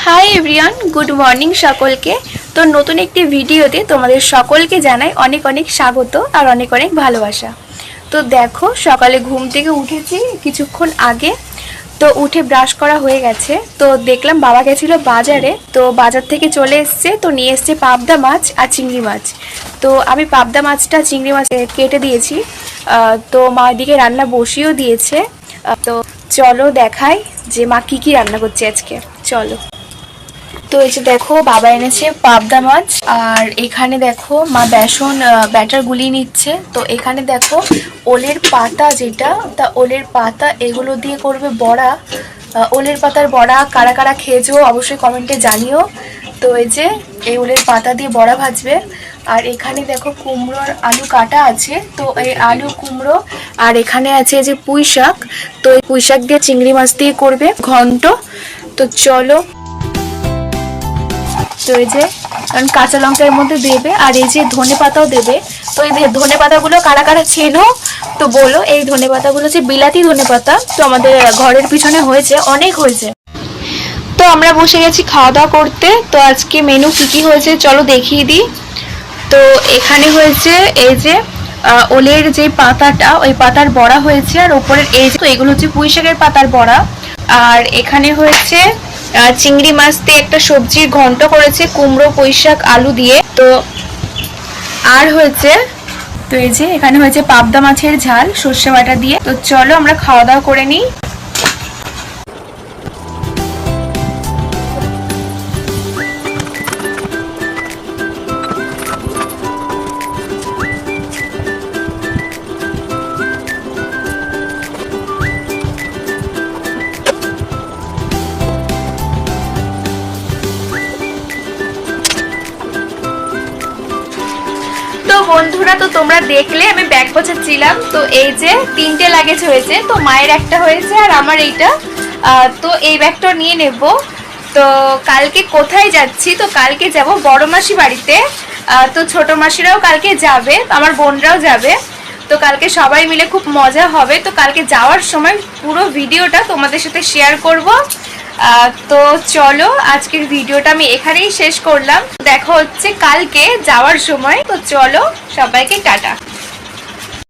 Hi everyone, good morning সকলকে। তো নতুন একটি ভিডিওতে তোমাদের সকলকে জানাই অনেক অনেক স্বাগত আর অনেক অনেক ভালোবাসা। তো দেখো, সকালে ঘুম থেকে উঠেছি কিছুক্ষণ আগে। তো উঠে ব্রাশ করা হয়ে গেছে। তো দেখলাম বাবা গেছিলো বাজারে, তো বাজার থেকে চলে এসছে, তো নিয়ে এসছে পাবদা মাছ আর চিংড়ি মাছ। তো আমি পাবদা মাছটা চিংড়ি মাছ কেটে দিয়েছি। তো মা এদিকে রান্না বসিয়েও দিয়েছে। তো চলো দেখাই যে মা কি কি রান্না করছে আজকে। চলো। তো এই যে দেখো, বাবা এনেছে পাবদা মাছ, আর এখানে দেখো মা বেসন ব্যাটার গুলিয়ে নিচ্ছে। তো এখানে দেখো ওলের পাতা, যেটা তা ওলের পাতা, এগুলো দিয়ে করবে বড়া। ওলের পাতার বড়া কারা কারা খেয়েছো অবশ্যই কমেন্টে জানিও। তো এই যে এই ওলের পাতা দিয়ে বড়া ভাজবে। আর এখানে দেখো কুমড়ো আর আলু কাটা আছে, তো এই আলু কুমড়ো। আর এখানে আছে যে পুঁই শাক, তো এই পুঁই শাক দিয়ে চিংড়ি মাছ দিয়ে করবে ঘন্ট। তো চলো। তো এই যে কাঁচা লঙ্কার মধ্যে দেবে, আর এই যে ধনে পাতাও দেবে। তো এই ধনে পাতাগুলো কারা কারা চেনো তো বলো। এই ধনে পাতাগুলো হচ্ছে বিলাতি ধনে পাতা, তো আমাদের ঘরের পিছনে হয়েছে, অনেক হয়েছে। তো আমরা বসে গেছি খাওয়া দাওয়া করতে। তো আজকে মেনু কি কি হয়েছে চলো দেখিয়ে দিই। তো এখানে হয়েছে এই যে ওলের যে পাতাটা, ওই পাতার বড়া হয়েছে। আর ওপরের এই যে, তো এগুলো হচ্ছে পুঁই শাকের পাতার বড়া। আর এখানে হয়েছে চিংড়ি মাছ দিয়ে একটা সবজির ঘন্ট করেছে, কুমড়ো পুঁই শাক আলু দিয়ে। তো আর হয়েছে, তো এই যে এখানে হয়েছে পাবদা মাছের ঝাল সর্ষে বাটা দিয়ে। তো চলো আমরা খাওয়া দাওয়া করে নিই। তো বন্ধুরা, তো তোমরা দেখলে আমি ব্যাগ গোছাচ্ছিলাম। তো এই যে 3টে লাগেজ হয়েছে, তো মায়ের একটা হয়েছে আর আমার এইটা। তো এই ব্যাগটা নিয়ে নেব। তো কালকে কোথায় যাচ্ছি, তো কালকে যাব বড় মাসি বাড়িতে। তো ছোট মাসিরাও কালকে যাবে, আমার বোনরাও যাবে। তো কালকে সবাই মিলে খুব মজা হবে। তো কালকে যাওয়ার সময় পুরো ভিডিওটা তোমাদের সাথে শেয়ার করব। তো চলো, আজকের ভিডিওটা আমি এখানেই শেষ করলাম। দেখা হচ্ছে কালকে যাওয়ার সময়। তো চলো, সবাইকে টাটা।